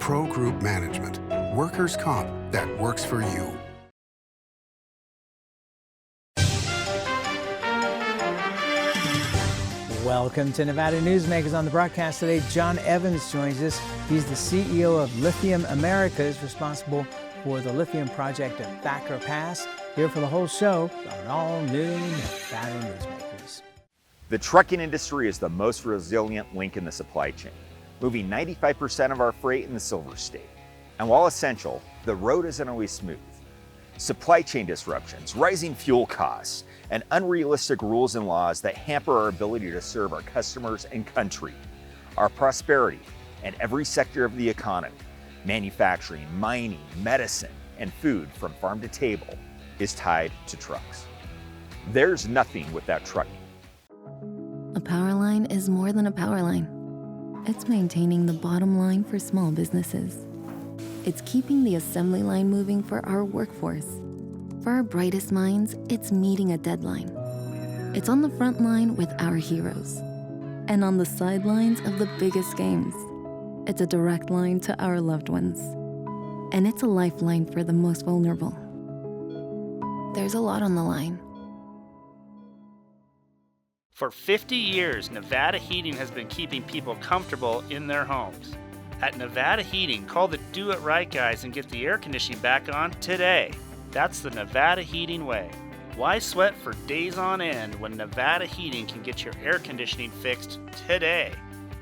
Pro Group Management. Workers' comp that works for you. Welcome to Nevada Newsmakers. On the broadcast today, John Evans joins us. He's the CEO of Lithium Americas, responsible for the lithium project at Thacker Pass. Here for the whole show on all new Nevada Newsmakers. The trucking industry is the most resilient link in the supply chain, moving 95% of our freight in the Silver State. And while essential, the road isn't always smooth. Supply chain disruptions, rising fuel costs, and unrealistic rules and laws that hamper our ability to serve our customers and country. Our prosperity and every sector of the economy, manufacturing, mining, medicine, and food from farm to table, is tied to trucks. There's nothing without trucking. A power line is more than a power line. It's maintaining the bottom line for small businesses. It's keeping the assembly line moving for our workforce. For our brightest minds, it's meeting a deadline. It's on the front line with our heroes. And on the sidelines of the biggest games. It's a direct line to our loved ones. And it's a lifeline for the most vulnerable. There's a lot on the line. For 50 years, Nevada Heating has been keeping people comfortable in their homes. At Nevada Heating, call the Do It Right guys and get the air conditioning back on today. That's the Nevada Heating way. Why sweat for days on end when Nevada Heating can get your air conditioning fixed today?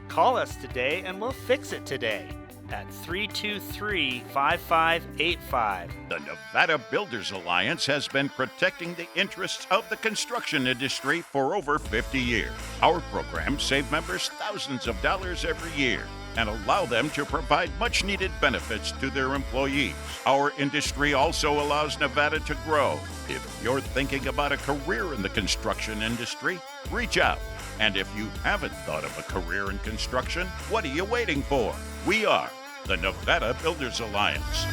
Call us today and we'll fix it today at 323-5585. The Nevada Builders Alliance has been protecting the interests of the construction industry for over 50 years. Our programs save members thousands of dollars every year and allow them to provide much-needed benefits to their employees. Our industry also allows Nevada to grow. If you're thinking about a career in the construction industry, reach out. And if you haven't thought of a career in construction, what are you waiting for? We are the Nevada Builders Alliance.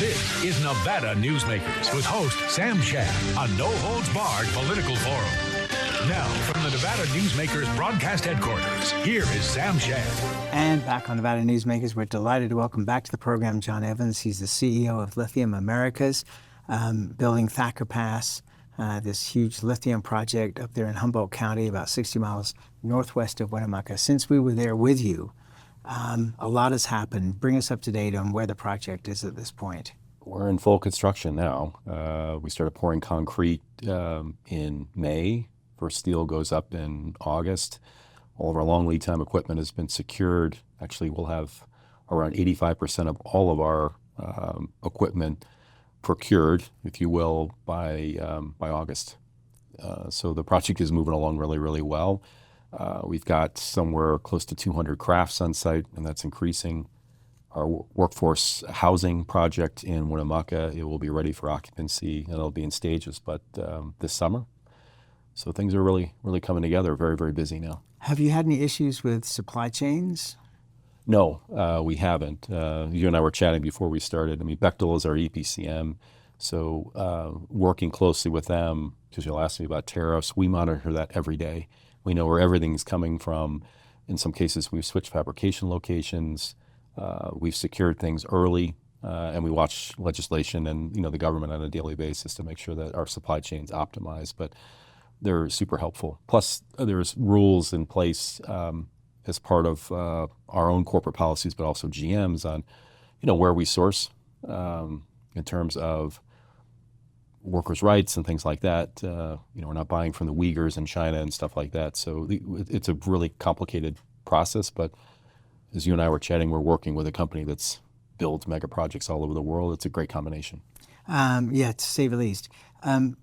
This is Nevada Newsmakers with host Sam Shad, a no-holds-barred political forum. Now, from the Nevada Newsmakers broadcast headquarters, here is Sam Shad. And back on Nevada Newsmakers, we're delighted to welcome back to the program John Evans. He's the CEO of Lithium Americas, building Thacker Pass, this huge lithium project up there in Humboldt County, about 60 miles northwest of Winnemucca. Since we were there with you, a lot has happened. Bring us up to date on where the project is at this point. We're in full construction now. We started pouring concrete in May. First steel goes up in August. All of our long lead time equipment has been secured. Actually, we'll have around 85% of all of our equipment procured, if you will, by August. So the project is moving along really, really well. We've got somewhere close to 200 crafts on site, and that's increasing. Our workforce housing project in Winnemucca, it will be ready for occupancy, and it'll be in stages, but this summer. So things are really, really coming together. Very, very busy now. Have you had any issues with supply chains? No, we haven't. You and I were chatting before we started. I mean, Bechtel is our EPCM, so working closely with them, because you'll ask me about tariffs, we monitor that every day. We know where everything's coming from. In some cases, we've switched fabrication locations. We've secured things early, and we watch legislation and the government on a daily basis to make sure that our supply chain's optimized. But they're super helpful. Plus, there's rules in place as part of our own corporate policies, but also GM's on, where we source in terms of workers' rights and things like that. We're not buying from the Uyghurs in China and stuff like that. So it's a really complicated process. But as you and I were chatting, we're working with a company that's builds mega projects all over the world. It's a great combination. Yeah, to say the least. And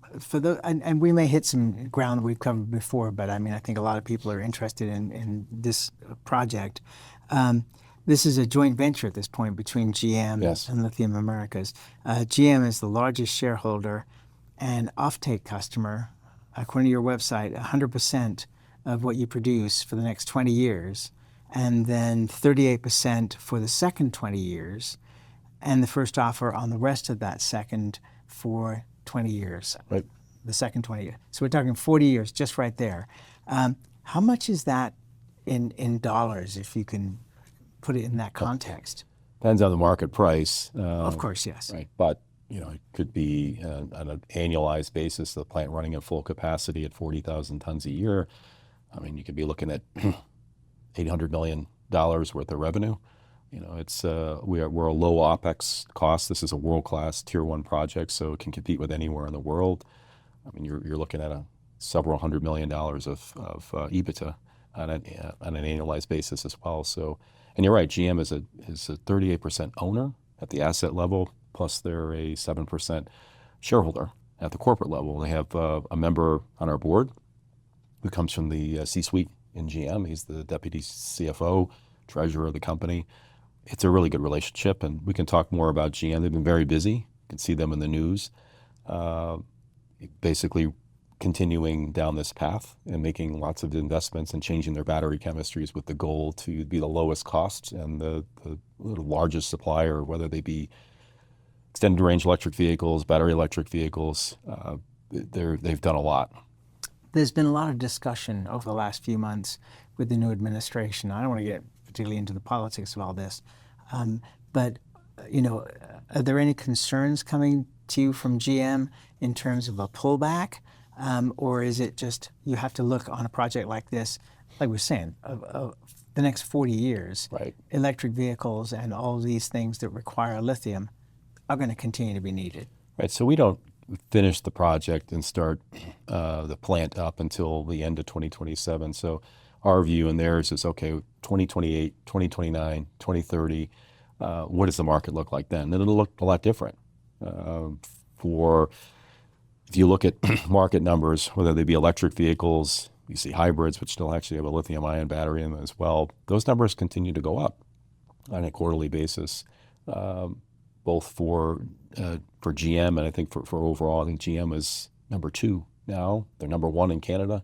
we may hit some ground that we've covered before, but I think a lot of people are interested in this project. This is a joint venture at this point between GM Yes. and Lithium Americas. GM is the largest shareholder and offtake customer. According to your website, 100% of what you produce for the next 20 years, and then 38% for the second 20 years, and the first offer on the rest of that second for 20 years. Right. The second 20 years. So we're talking 40 years just right there. How much is that in dollars, if you can put it in that context. Depends on the market price. Of course, yes. Right. But, it could be on an annualized basis, the plant running at full capacity at 40,000 tons a year. I mean, you could be looking at $800 million worth of revenue. It's we're a low OPEX cost. This is a world-class Tier 1 project, so it can compete with anywhere in the world. I mean, you're looking at several $100 million of EBITDA on an annualized basis as well. So, and you're right, GM is a 38% owner at the asset level, plus they're a 7% shareholder at the corporate level. They have a member on our board who comes from the C-suite in GM. He's the deputy CFO, treasurer of the company. It's a really good relationship, and we can talk more about GM. They've been very busy. You can see them in the news, basically continuing down this path and making lots of investments and changing their battery chemistries with the goal to be the lowest cost and the largest supplier, whether they be extended range electric vehicles, battery electric vehicles. They've done a lot. There's been a lot of discussion over the last few months with the new administration. I don't want to get particularly into the politics of all this, but are there any concerns coming to you from GM in terms of a pullback, or is it just you have to look on a project like this, like we're saying, of the next 40 years, right? Electric vehicles and all these things that require lithium are going to continue to be needed. Right. So we don't finish the project and start the plant up until the end of 2027. So our view and theirs is, okay, 2028, 2029, 2030, what does the market look like then? And it'll look a lot different. If you look at market numbers, whether they be electric vehicles, you see hybrids, which still actually have a lithium-ion battery in them as well, those numbers continue to go up on a quarterly basis, both for GM and I think for overall. I think GM is number 2 now. They're number 1 in Canada.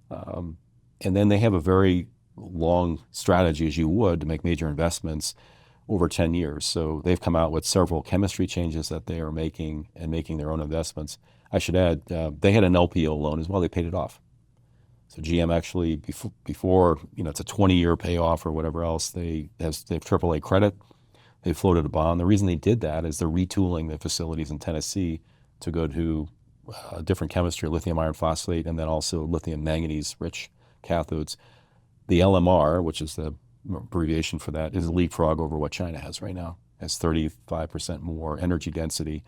And then they have a very long strategy, as you would, to make major investments over 10 years. So they've come out with several chemistry changes that they are making and making their own investments. I should add, they had an LPO loan as well. They paid it off. So GM actually, before it's a 20-year payoff or whatever else, they have AAA credit. They floated a bond. The reason they did that is they're retooling the facilities in Tennessee to go to different chemistry, lithium iron phosphate, and then also lithium manganese rich cathodes. The LMR, which is the abbreviation for that, is a leapfrog over what China has right now. It has 35% more energy density.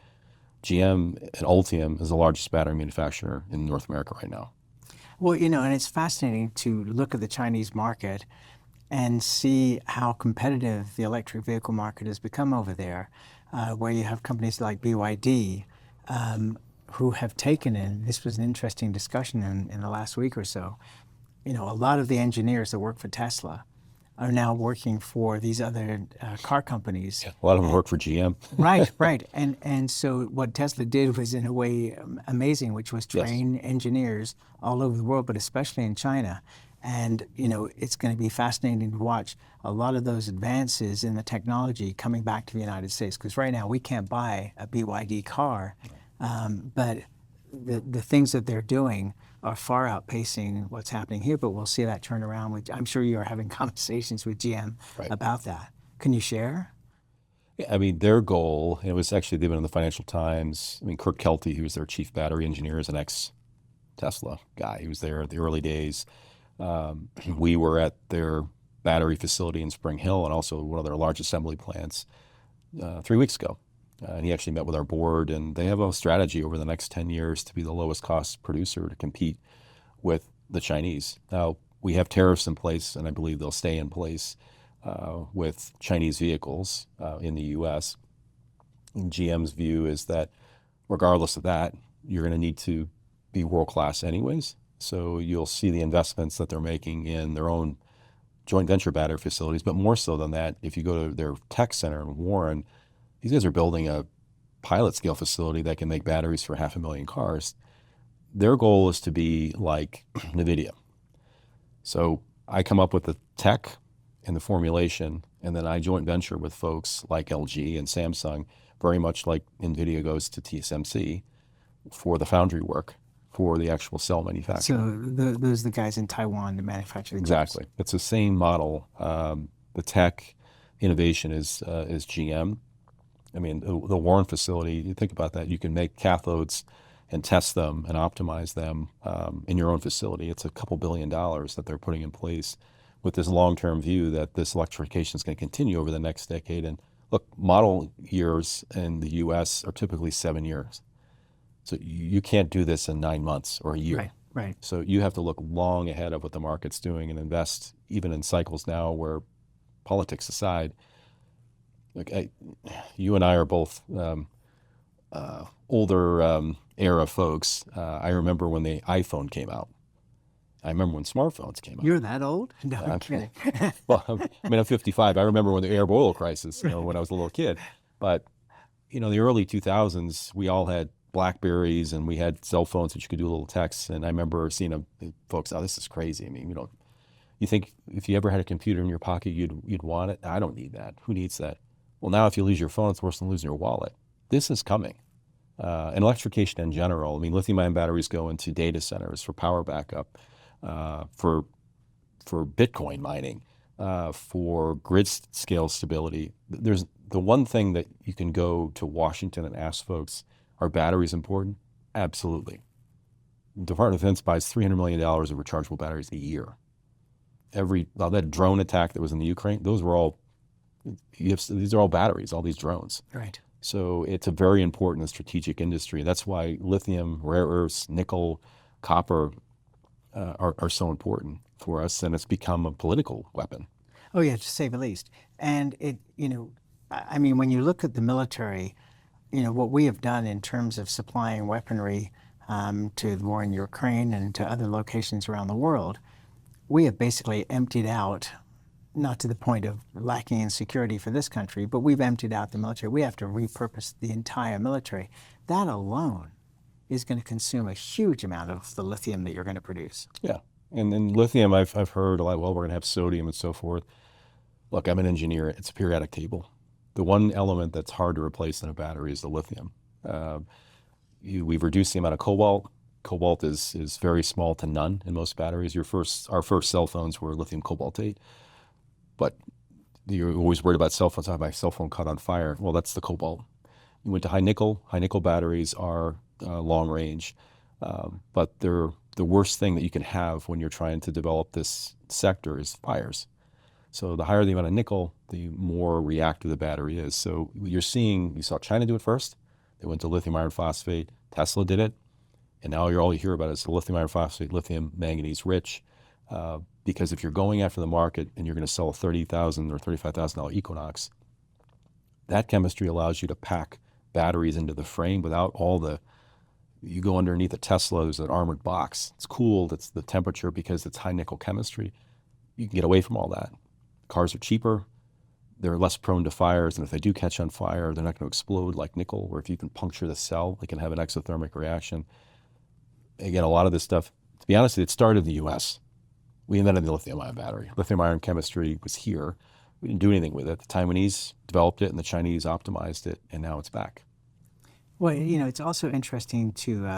GM and Ultium is the largest battery manufacturer in North America right now. Well, and it's fascinating to look at the Chinese market and see how competitive the electric vehicle market has become over there, where you have companies like BYD who have taken in, this was an interesting discussion in the last week or so, a lot of the engineers that work for Tesla are now working for these other car companies. Yeah, a lot of them work for GM. Right. And so what Tesla did was in a way amazing, which was train engineers all over the world, but especially in China. And, it's going to be fascinating to watch a lot of those advances in the technology coming back to the United States. Because right now we can't buy a BYD car, but the things that they're doing are far outpacing what's happening here. But we'll see that turn around. I'm sure you are having conversations with GM about that. Can you share? Yeah, I mean, their goal, it was actually, they've been in the Financial Times. I mean, Kirk Kelty, who was their chief battery engineer, is an ex-Tesla guy. He was there at the early days. We were at their battery facility in Spring Hill and also one of their large assembly plants 3 weeks ago. And he actually met with our board, and they have a strategy over the next 10 years to be the lowest cost producer to compete with the Chinese. Now, we have tariffs in place, and I believe they'll stay in place with Chinese vehicles in the U.S. And GM's view is that regardless of that, you're going to need to be world-class anyways. So you'll see the investments that they're making in their own joint venture battery facilities, but more so than that, if you go to their tech center in Warren, these guys are building a pilot scale facility that can make batteries for 500,000 cars. Their goal is to be like NVIDIA. So I come up with the tech and the formulation, and then I joint venture with folks like LG and Samsung, very much like NVIDIA goes to TSMC for the foundry work, for the actual cell manufacturing. So those are the guys in Taiwan that manufacture the Exactly. chips. It's the same model. The tech, innovation is GM. I mean, the Warren facility, you think about that, you can make cathodes and test them and optimize them in your own facility. It's a couple $2 billion that they're putting in place with this long-term view that this electrification is going to continue over the next decade. And look, model years in the U.S. are typically 7 years. So you can't do this in 9 months or a year. Right, right. So you have to look long ahead of what the market's doing and invest even in cycles now where, politics aside, look, you and I are both older era folks. I remember when the iPhone came out. I remember when smartphones came out. You're that old? No, I'm kidding. Well, I mean, I'm 55. I remember when the Arab oil crisis, when I was a little kid. But, the early 2000s, we all had Blackberries and we had cell phones that you could do little texts. And I remember seeing folks, oh, this is crazy. I mean, you think if you ever had a computer in your pocket, you'd want it? I don't need that. Who needs that? Well, now if you lose your phone, it's worse than losing your wallet. This is coming. And electrification in general, I mean, lithium-ion batteries go into data centers for power backup, for Bitcoin mining, for grid scale stability. There's the one thing that you can go to Washington and ask folks, are batteries important? Absolutely. The Department of Defense buys $300 million of rechargeable batteries a year. That drone attack that was in the Ukraine, these are all batteries, all these drones. Right. So it's a very important and strategic industry. That's why lithium, rare earths, nickel, copper are so important for us, and it's become a political weapon. Oh yeah, to say the least. And I mean, when you look at the military, what we have done in terms of supplying weaponry to the war in Ukraine and to other locations around the world, we have basically emptied out, not to the point of lacking in security for this country, but we've emptied out the military. We have to repurpose the entire military. That alone is going to consume a huge amount of the lithium that you're going to produce. Yeah, and then lithium, I've heard a lot, well, we're going to have sodium and so forth. Look, I'm an engineer. It's a periodic table. The one element that's hard to replace in a battery is the lithium. We've reduced the amount of cobalt. Cobalt is very small to none in most batteries. Our first cell phones were lithium cobaltate, but you're always worried about cell phones. I have my cell phone caught on fire. Well, that's the cobalt. You went to high nickel. High nickel batteries are long range, but they're the worst thing that you can have when you're trying to develop this sector is fires. So the higher the amount of nickel, the more reactive the battery is. So you saw China do it first. They went to lithium iron phosphate. Tesla did it. And now all you hear about is the lithium iron phosphate, lithium manganese rich. Because if you're going after the market and you're going to sell a $30,000 or $35,000 Equinox, that chemistry allows you to pack batteries into the frame without you go underneath a Tesla, there's an armored box. It's cooled, it's the temperature because it's high nickel chemistry. You can get away from all that. Cars are cheaper, they're less prone to fires, and if they do catch on fire, they're not going to explode like nickel, or if you can puncture the cell, they can have an exothermic reaction. Again, a lot of this stuff, to be honest, it started in the U.S. We invented the lithium-ion battery. Lithium-ion chemistry was here. We didn't do anything with it. The Taiwanese developed it, and the Chinese optimized it, and now it's back. Well, it's also interesting to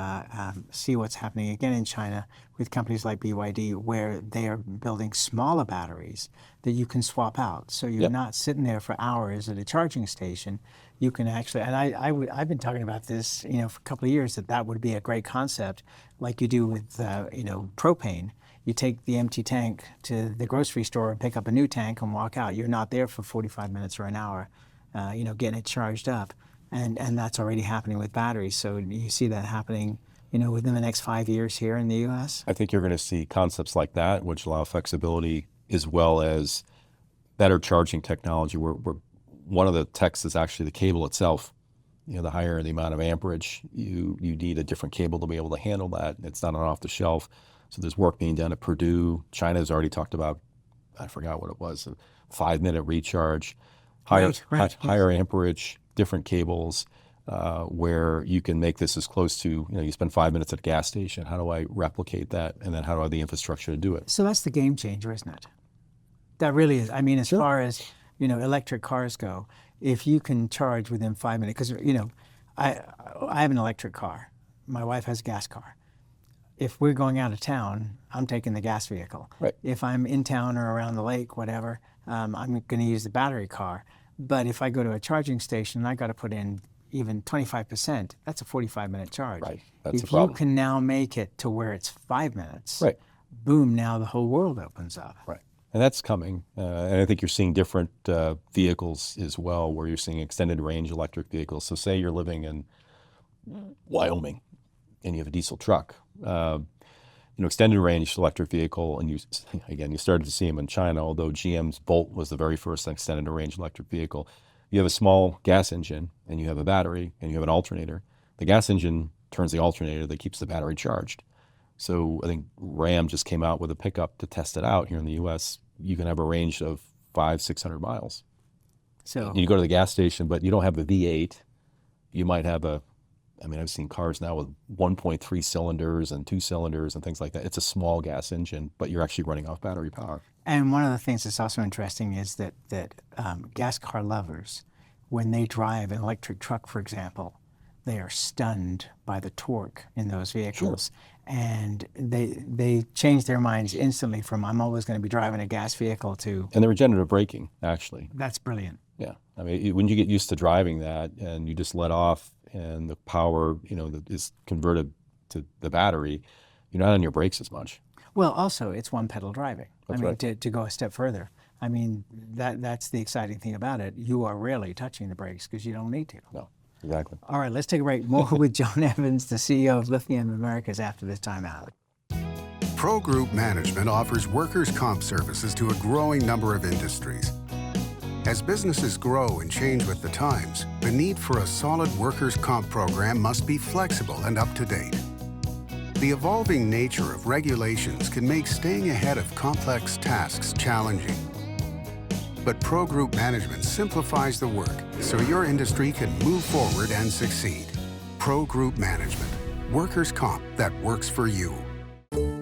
see what's happening again in China with companies like BYD, where they are building smaller batteries that you can swap out. So you're not sitting there for hours at a charging station. You can actually, and I've been talking about this, for a couple of years, that would be a great concept, like you do with, propane. You take the empty tank to the grocery store and pick up a new tank and walk out. You're not there for 45 minutes or an hour, getting it charged up. And that's already happening with batteries. So you see that happening, within the next 5 years here in the U.S.? I think you're going to see concepts like that, which allow flexibility as well as better charging technology. One of the techs is actually the cable itself. The higher the amount of amperage, you need a different cable to be able to handle that. It's not an off-the-shelf. So there's work being done at Purdue. China's already talked about, I forgot what it was, a 5-minute recharge, higher amperage, different cables, where you can make this as close to, you spend 5 minutes at a gas station. How do I replicate that? And then how do I have the infrastructure to do it? So that's the game changer, isn't it? That really is. I mean, as far as, electric cars go, if you can charge within 5 minutes, because, I have an electric car. My wife has a gas car. if we're going out of town, I'm taking the gas vehicle. Right. If I'm in town or around the lake, whatever, I'm going to use the battery car. But if I go to a charging station and I got to put in even 25%, that's a 45-minute charge. Right. That's if the problem. you can now make it to where it's 5 minutes, Right. boom, now the whole world opens up. Right. And that's coming. And I think you're seeing different vehicles as well, where you're seeing extended range electric vehicles. So say you're living in Wyoming and you have a diesel truck, extended range electric vehicle, and you started to see them in China, although GM's Bolt was the very first extended range electric vehicle. You have a small gas engine and you have a battery and you have an alternator. The gas engine turns the alternator that keeps the battery charged. So I think Ram just came out with a pickup to test it out here in the U.S. You can have a range of 500-600 miles. So You go to the gas station, but you don't have the V8. You might have I've seen cars now with 1.3 cylinders and 2 cylinders and things like that. It's a small gas engine, but you're actually running off battery power. And one of the things that's also interesting is that gas car lovers, when they drive an electric truck, for example, they are stunned by the torque in those vehicles. Sure. And they change their minds instantly from I'm always going to be driving a gas vehicle to... And the regenerative braking, actually. That's brilliant. Yeah. I mean, when you get used to driving that and you just let off and the power, that is converted to the battery, you're not on your brakes as much. Well, also, it's one pedal driving. That's right. To go a step further, that's the exciting thing about it. You are rarely touching the brakes because you don't need to. No, exactly. All right, let's take a break. More with John Evans, the CEO of Lithium Americas, after this time out. Pro Group Management offers workers' comp services to a growing number of industries. As businesses grow and change with the times, the need for a solid workers' comp program must be flexible and up to date. The evolving nature of regulations can make staying ahead of complex tasks challenging. But Pro Group Management simplifies the work so your industry can move forward and succeed. Pro Group Management, workers' comp that works for you.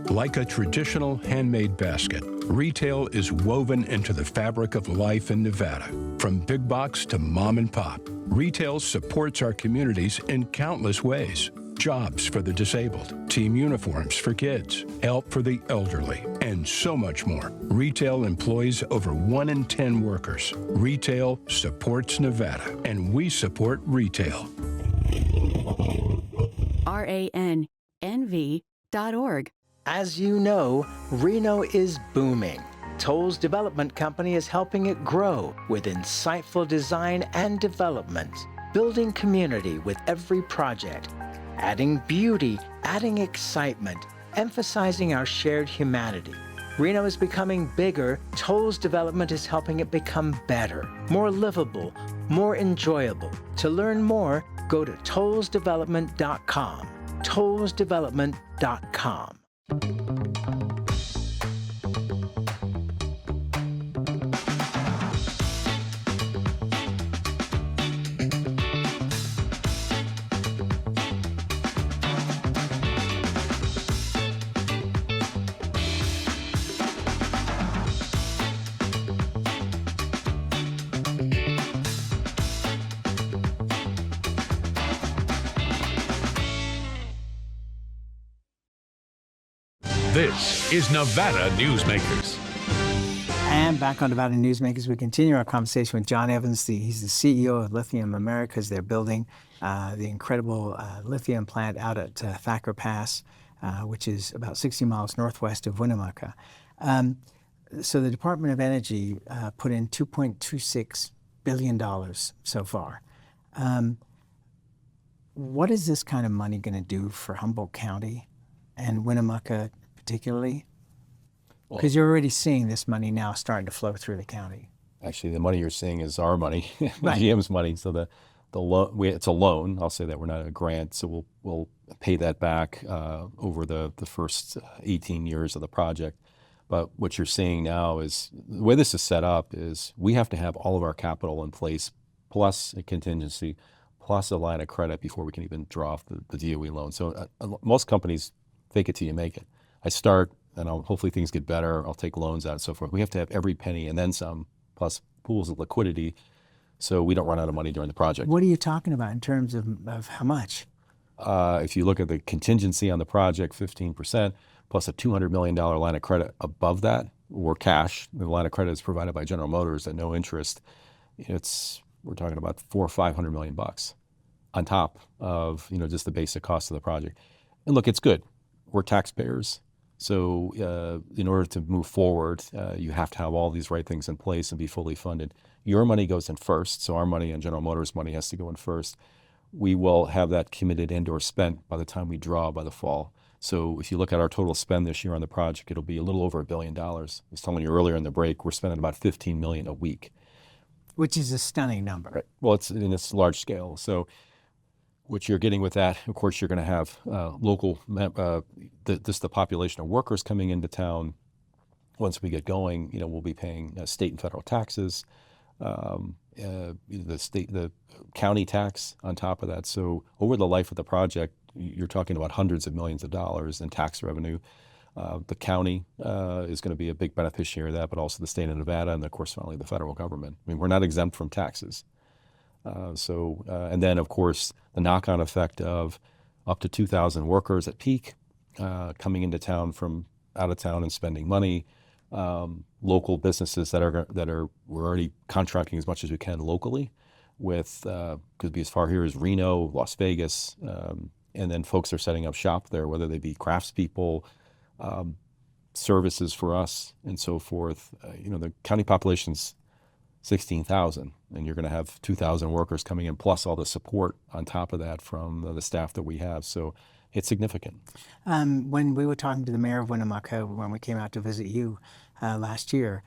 Like a traditional handmade basket, retail is woven into the fabric of life in Nevada. From big box to mom and pop, retail supports our communities in countless ways. Jobs for the disabled, team uniforms for kids, help for the elderly, and so much more. Retail employs over 1 in 10 workers. Retail supports Nevada, and we support retail. RANNV.org. As you know, Reno is booming. Toll's development company is helping it grow with insightful design and development, building community with every project, adding beauty, adding excitement, emphasizing our shared humanity. Reno is becoming bigger. Toll's development is helping it become better, more livable, more enjoyable. To learn more, go to tollsdevelopment.com. tollsdevelopment.com. This is Nevada Newsmakers. And back on Nevada Newsmakers, we continue our conversation with John Evans. He's the CEO of Lithium Americas. They're building the incredible lithium plant out at Thacker Pass, which is about 60 miles northwest of Winnemucca. So the Department of Energy put in $2.26 billion so far. What is this kind of money going to do for Humboldt County and Winnemucca particularly? Because you're already seeing this money now starting to flow through the county. Actually, the money you're seeing is our money, Right. GM's money. So the it's a loan. I'll say that we're not a grant, so we'll pay that back over the first 18 years of the project. But what you're seeing now is the way this is set up is we have to have all of our capital in place, plus a contingency, plus a line of credit before we can even draw off the DOE loan. So most companies fake it till you make it. I start, and hopefully things get better. I'll take loans out and so forth. We have to have every penny and then some, plus pools of liquidity, so we don't run out of money during the project. What are you talking about in terms of how much? If you look at the contingency on the project, 15%, plus a $200 million line of credit above that, or cash. The line of credit is provided by General Motors at no interest. We're talking about $400 or $500 million bucks on top of just the basic cost of the project. And look, it's good. We're taxpayers, so in order to move forward, you have to have all these right things in place and be fully funded. Your money goes in first, so our money and General Motors' money has to go in first. We will have that committed and/or spent by the time we draw by the fall. So if you look at our total spend this year on the project, it'll be a little over $1 billion. I was telling you earlier in the break, we're spending about $15 million a week. Which is a stunning number. Right. Well, it's large scale. So what you're getting with that, of course, you're going to have local, the population of workers coming into town. Once we get going, we'll be paying state and federal taxes, the county tax on top of that. So over the life of the project, you're talking about hundreds of millions of dollars in tax revenue. The county is going to be a big beneficiary of that, but also the state of Nevada and, of course, finally the federal government. I mean, we're not exempt from taxes. And then, of course, the knock-on effect of up to 2,000 workers at peak coming into town from out of town and spending money. Local businesses we're already contracting as much as we can locally with, could be as far here as Reno, Las Vegas, and then folks are setting up shop there, whether they be craftspeople, services for us, and so forth. The county population's 16,000, and you're going to have 2,000 workers coming in, plus all the support on top of that from the staff that we have. So it's significant. When we were talking to the mayor of Winnemucca when we came out to visit you last year,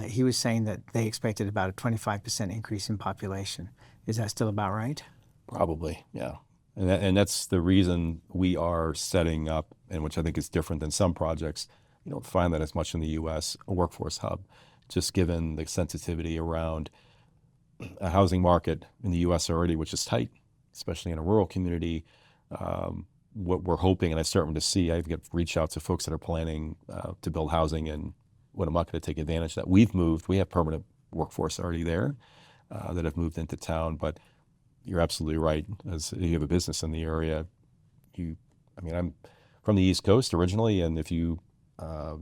he was saying that they expected about a 25% increase in population. Is that still about right? Probably, yeah. And that's the reason we are setting up, and which I think is different than some projects. You don't find that as much in the U.S., a workforce hub, just given the sensitivity around a housing market in the U.S. already, which is tight, especially in a rural community. What we're hoping, and I'm starting to see, I get reach out to folks that are planning to build housing in Winnemucca to take advantage of that. We have permanent workforce already there that have moved into town, but you're absolutely right. As you have a business in the area, I'm from the East Coast originally, and if you, not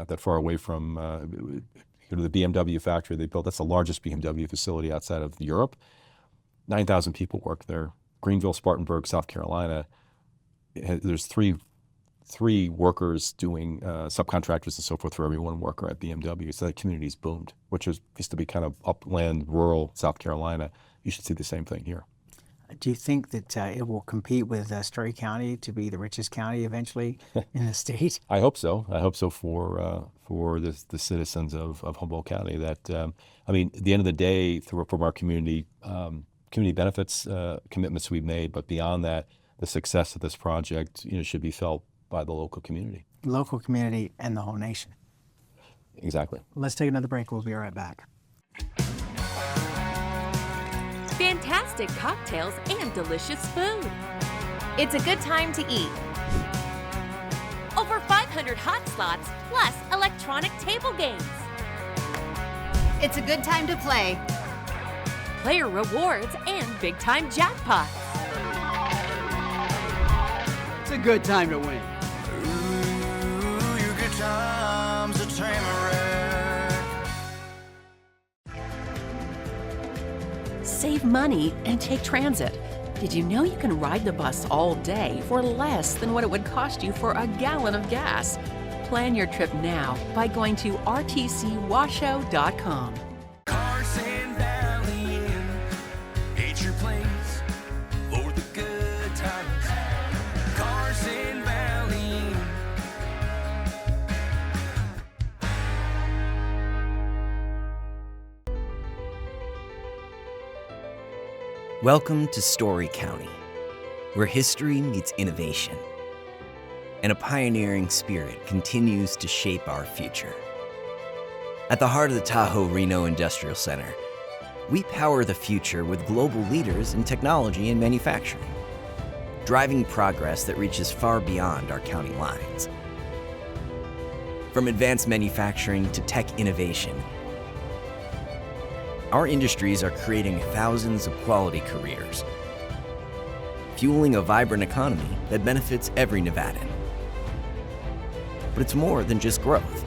that far away from, go to the BMW factory they built. That's the largest BMW facility outside of Europe. 9,000 people work there. Greenville, Spartanburg, South Carolina. There's three workers doing subcontractors and so forth for every one worker at BMW. So that community's boomed, which used to be kind of upland, rural South Carolina. You should see the same thing here. Do you think that it will compete with Story County to be the richest county eventually in the state? I hope so. I hope so for the citizens of Humboldt County. That at the end of the day, from our community benefits commitments we've made, but beyond that, the success of this project should be felt by the local community. Local community and the whole nation. Exactly. Let's take another break. We'll be right back. Fantastic cocktails and delicious food. It's a good time to eat. Over 500 hot slots plus electronic table games. It's a good time to play. Player rewards and big time jackpots. It's a good time to win. Ooh, your good times at Tamarack. Save money and take transit. Did you know you can ride the bus all day for less than what it would cost you for a gallon of gas? Plan your trip now by going to rtcwashoe.com. Carson Valley Inn, it's your place for the good times. Carson Valley Inn. Welcome to Story County, where history meets innovation, and a pioneering spirit continues to shape our future. At the heart of the Tahoe Reno Industrial Center, we power the future with global leaders in technology and manufacturing, driving progress that reaches far beyond our county lines. From advanced manufacturing to tech innovation, our industries are creating thousands of quality careers. fueling a vibrant economy that benefits every Nevadan. But it's more than just growth.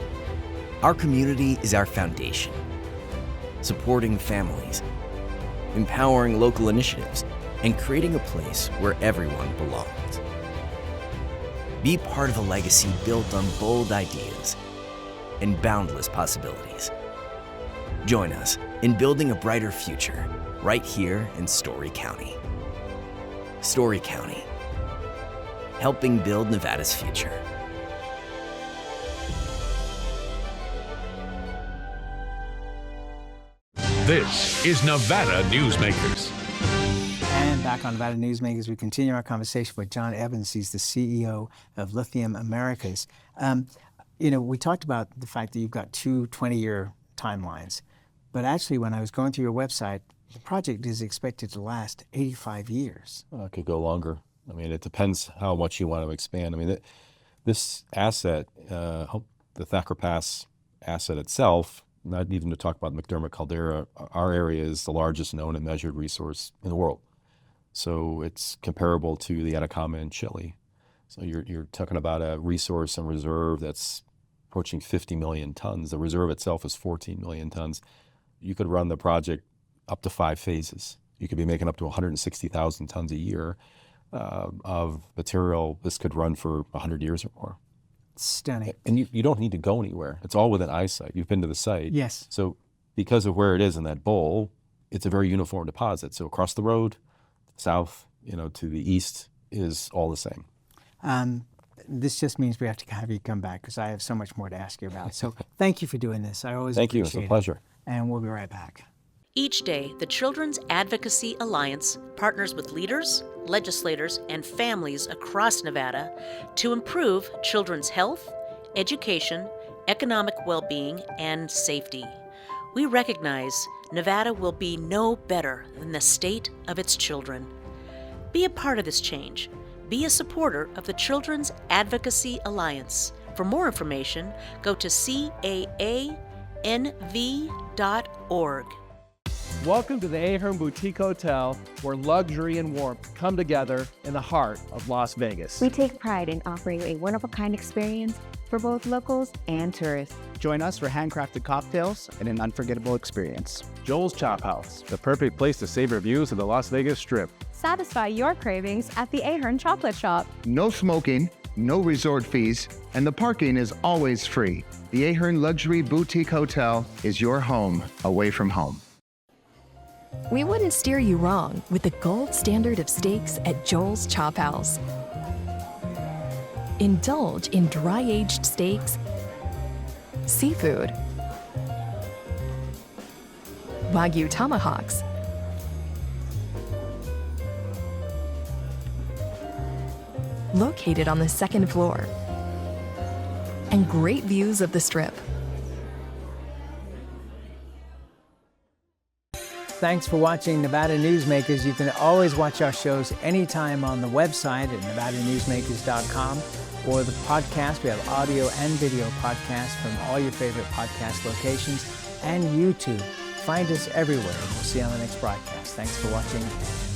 Our community is our foundation, supporting families, empowering local initiatives, and creating a place where everyone belongs. Be part of a legacy built on bold ideas and boundless possibilities. Join us in building a brighter future right here in Story County. Story County, helping build Nevada's future. This is Nevada Newsmakers. And back on Nevada Newsmakers, we continue our conversation with John Evans. He's the CEO of Lithium Americas. We talked about the fact that you've got two 20-year timelines, but actually when I was going through your website, the project is expected to last 85 years. It could go longer. I mean, it depends how much you want to expand. I mean, this asset, the Thacker Pass asset itself, not even to talk about McDermott Caldera, our area is the largest known and measured resource in the world. So it's comparable to the Atacama in Chile. So you're talking about a resource and reserve that's approaching 50 million tons. The reserve itself is 14 million tons. You could run the project up to 5 phases. You could be making up to 160,000 tons a year of material. This could run for 100 years or more. Stunning. And you don't need to go anywhere. It's all within eyesight. You've been to the site. Yes. So because of where it is in that bowl, it's a very uniform deposit. So across the road, south, to the east is all the same. This just means we have to have you come back because I have so much more to ask you about. So thank you for doing this. I always Thank you. appreciate It's a pleasure. And we'll be right back. Each day, the Children's Advocacy Alliance partners with leaders, legislators, and families across Nevada to improve children's health, education, economic well-being, and safety. We recognize Nevada will be no better than the state of its children. Be a part of this change. Be a supporter of the Children's Advocacy Alliance. For more information, go to caanv.org. Welcome to the Ahern Boutique Hotel, where luxury and warmth come together in the heart of Las Vegas. We take pride in offering a one-of-a-kind experience for both locals and tourists. Join us for handcrafted cocktails and an unforgettable experience. Joel's Chop House, the perfect place to savor views of the Las Vegas Strip. Satisfy your cravings at the Ahern Chocolate Shop. No smoking, no resort fees, and the parking is always free. The Ahern Luxury Boutique Hotel is your home away from home. We wouldn't steer you wrong with the gold standard of steaks at Joel's Chop House. Indulge in dry-aged steaks, seafood, Wagyu tomahawks, located on the second floor, and great views of the Strip. Thanks for watching Nevada Newsmakers. You can always watch our shows anytime on the website at nevadanewsmakers.com or the podcast. We have audio and video podcasts from all your favorite podcast locations and YouTube. Find us everywhere. We'll see you on the next broadcast. Thanks for watching.